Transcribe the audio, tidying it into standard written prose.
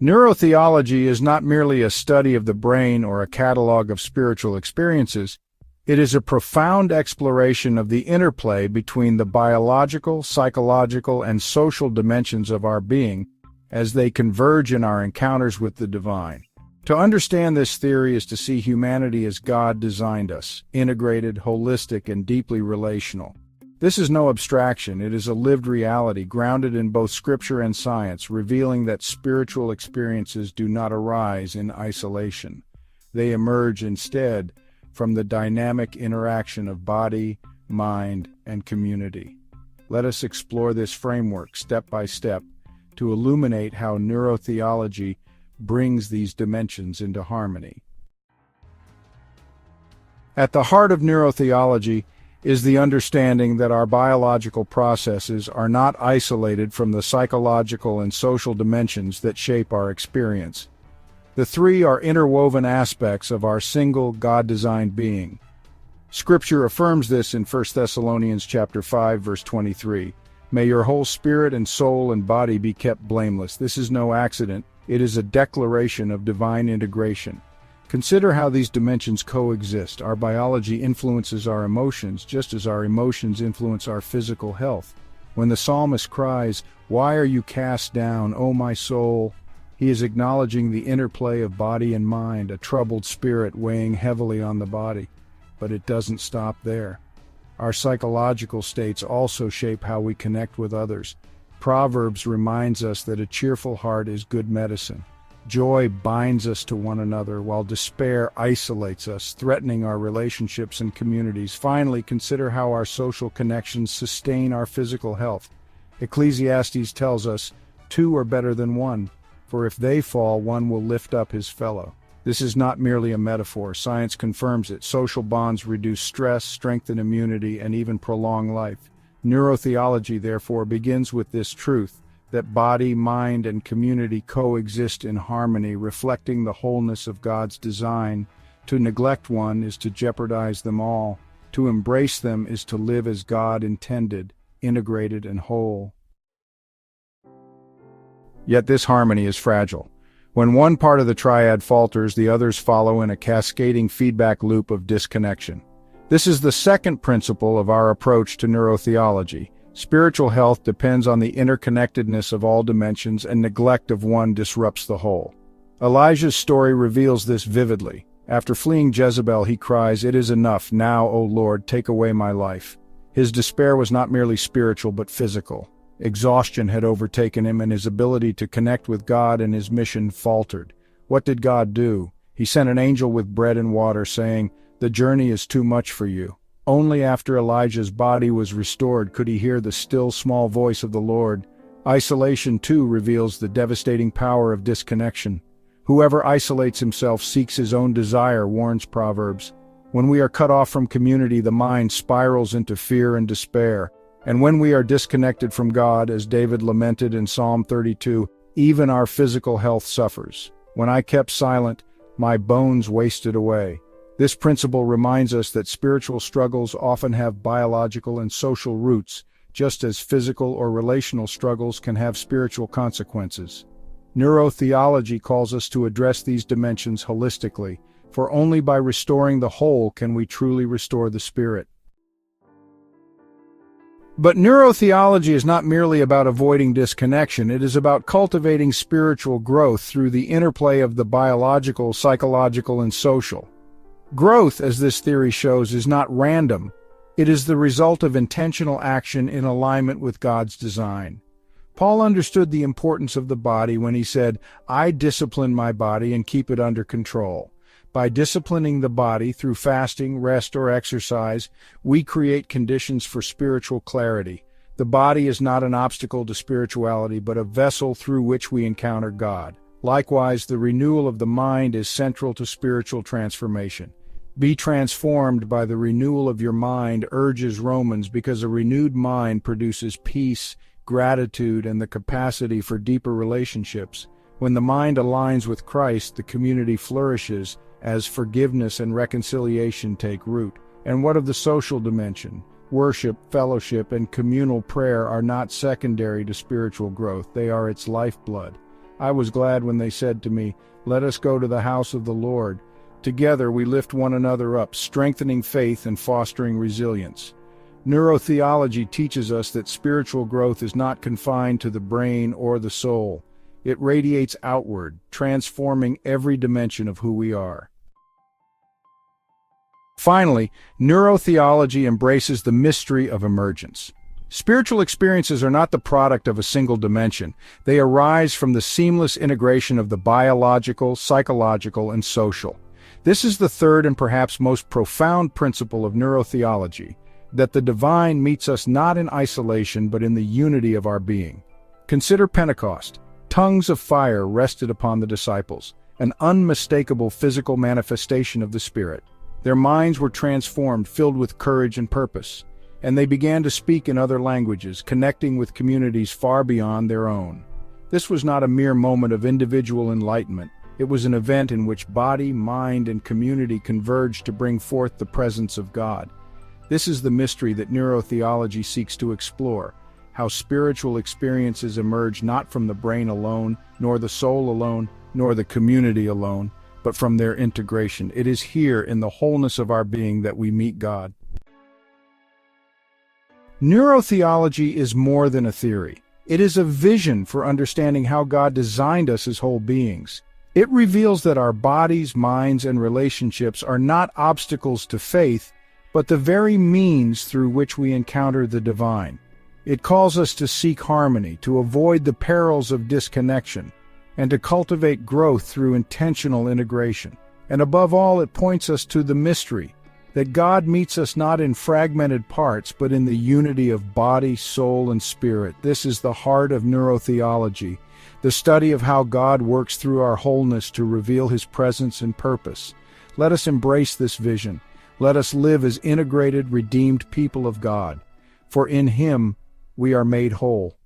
Neurotheology is not merely a study of the brain or a catalog of spiritual experiences. It is a profound exploration of the interplay between the biological, psychological, and social dimensions of our being as they converge in our encounters with the divine. To understand this theory is to see humanity as God designed us, integrated, holistic, and deeply relational. This is no abstraction, it is a lived reality grounded in both scripture and science, revealing that spiritual experiences do not arise in isolation. They emerge instead from the dynamic interaction of body, mind, and community. Let us explore this framework step by step to illuminate how neurotheology brings these dimensions into harmony. At the heart of neurotheology is the understanding that our biological processes are not isolated from the psychological and social dimensions that shape our experience. The three are interwoven aspects of our single God-designed being. Scripture affirms this in 1 Thessalonians chapter 5, verse 23. May your whole spirit and soul and body be kept blameless. This is no accident. It is a declaration of divine integration. Consider how these dimensions coexist. Our biology influences our emotions, just as our emotions influence our physical health. When the psalmist cries, "Why are you cast down, O my soul?" he is acknowledging the interplay of body and mind, a troubled spirit weighing heavily on the body. But it doesn't stop there. Our psychological states also shape how we connect with others. Proverbs reminds us that a cheerful heart is good medicine. Joy binds us to one another, while despair isolates us, threatening our relationships and communities. Finally, consider how our social connections sustain our physical health. Ecclesiastes tells us, "Two are better than one, for if they fall, one will lift up his fellow." This is not merely a metaphor. Science confirms it. Social bonds reduce stress, strengthen immunity, and even prolong life. Neurotheology, therefore, begins with this truth, that body, mind, and community coexist in harmony, reflecting the wholeness of God's design. To neglect one is to jeopardize them all. To embrace them is to live as God intended, integrated and whole. Yet this harmony is fragile. When one part of the triad falters, the others follow in a cascading feedback loop of disconnection. This is the second principle of our approach to neurotheology. Spiritual health depends on the interconnectedness of all dimensions, and neglect of one disrupts the whole. Elijah's story reveals this vividly. After fleeing Jezebel, he cries, "It is enough. Now, O Lord, take away my life." His despair was not merely spiritual but physical. Exhaustion had overtaken him, and his ability to connect with God and his mission faltered. What did God do? He sent an angel with bread and water, saying, "The journey is too much for you." Only after Elijah's body was restored could he hear the still small voice of the Lord. Isolation, too, reveals the devastating power of disconnection. Whoever isolates himself seeks his own desire, warns Proverbs. When we are cut off from community, the mind spirals into fear and despair. And when we are disconnected from God, as David lamented in Psalm 32, even our physical health suffers. When I kept silent, my bones wasted away. This principle reminds us that spiritual struggles often have biological and social roots, just as physical or relational struggles can have spiritual consequences. Neurotheology calls us to address these dimensions holistically, for only by restoring the whole can we truly restore the spirit. But neurotheology is not merely about avoiding disconnection, it is about cultivating spiritual growth through the interplay of the biological, psychological, and social. Growth, as this theory shows, is not random. It is the result of intentional action in alignment with God's design. Paul understood the importance of the body when he said, "I discipline my body and keep it under control." By disciplining the body through fasting, rest, or exercise, we create conditions for spiritual clarity. The body is not an obstacle to spirituality, but a vessel through which we encounter God. Likewise, the renewal of the mind is central to spiritual transformation. Be transformed by the renewal of your mind, urges Romans, because a renewed mind produces peace, gratitude, and the capacity for deeper relationships. When the mind aligns with Christ, the community flourishes as forgiveness and reconciliation take root. And what of the social dimension? Worship, fellowship, and communal prayer are not secondary to spiritual growth. They are its lifeblood. I was glad when they said to me, "Let us go to the house of the Lord." Together we lift one another up, strengthening faith and fostering resilience. Neurotheology teaches us that spiritual growth is not confined to the brain or the soul. It radiates outward, transforming every dimension of who we are. Finally, neurotheology embraces the mystery of emergence. Spiritual experiences are not the product of a single dimension. They arise from the seamless integration of the biological, psychological, and social. This is the third and perhaps most profound principle of neurotheology, that the divine meets us not in isolation but in the unity of our being. Consider Pentecost. Tongues of fire rested upon the disciples, an unmistakable physical manifestation of the Spirit. Their minds were transformed, filled with courage and purpose, and they began to speak in other languages, connecting with communities far beyond their own. This was not a mere moment of individual enlightenment. It was an event in which body, mind, and community converged to bring forth the presence of God. This is the mystery that neurotheology seeks to explore, how spiritual experiences emerge not from the brain alone, nor the soul alone, nor the community alone, but from their integration. It is here, in the wholeness of our being, that we meet God. Neurotheology is more than a theory. It is a vision for understanding how God designed us as whole beings. It reveals that our bodies, minds, and relationships are not obstacles to faith, but the very means through which we encounter the divine. It calls us to seek harmony, to avoid the perils of disconnection, and to cultivate growth through intentional integration. And above all, it points us to the mystery, that God meets us not in fragmented parts, but in the unity of body, soul, and spirit. This is the heart of neurotheology, the study of how God works through our wholeness to reveal His presence and purpose. Let us embrace this vision. Let us live as integrated, redeemed people of God, for in Him we are made whole.